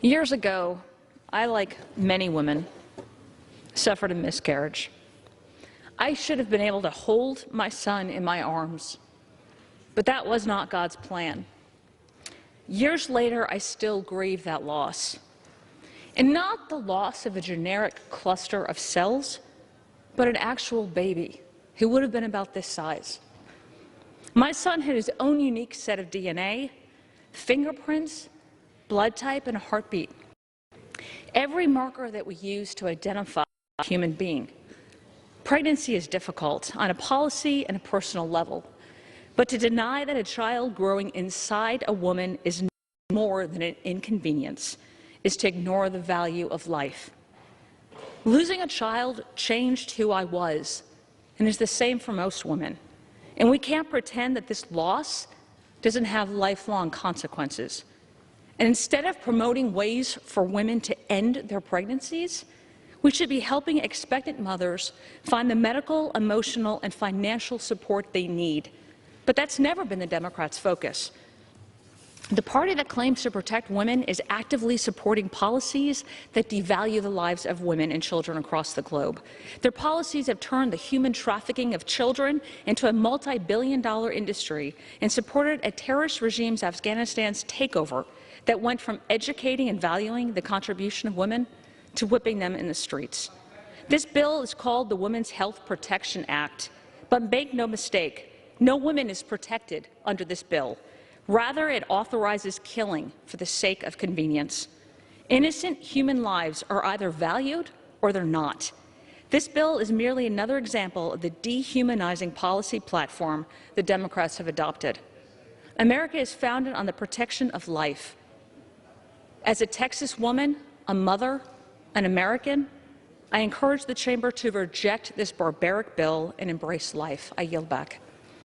Years ago, I, like many women, suffered a miscarriage. I should have been able to hold my son in my arms, but that was not God's plan. Years later, I still grieve that loss. And not the loss of a generic cluster of cells, but an actual baby who would have been about this size. My son had his own unique set of DNA, fingerprints, blood type, and a heartbeat. Every marker that we use to identify a human being. Pregnancy is difficult on a policy and a personal level, but to deny that a child growing inside a woman is more than an inconvenience is to ignore the value of life. Losing a child changed who I was, and is the same for most women. And we can't pretend that this loss doesn't have lifelong consequences. And instead of promoting ways for women to end their pregnancies, we should be helping expectant mothers find the medical, emotional, and financial support they need. But that's never been the Democrats' focus. The party that claims to protect women is actively supporting policies that devalue the lives of women and children across the globe. Their policies have turned the human trafficking of children into a multi-billion-dollar industry and supported a terrorist regime's Afghanistan's takeover that went from educating and valuing the contribution of women to whipping them in the streets. This bill is called the Women's Health Protection Act, but make no mistake, no woman is protected under this bill. Rather, it authorizes killing for the sake of convenience. Innocent human lives are either valued or they're not. This bill is merely another example of the dehumanizing policy platform the Democrats have adopted. America is founded on the protection of life. As a Texas woman, a mother, an American, I encourage the chamber to reject this barbaric bill and embrace life. I yield back.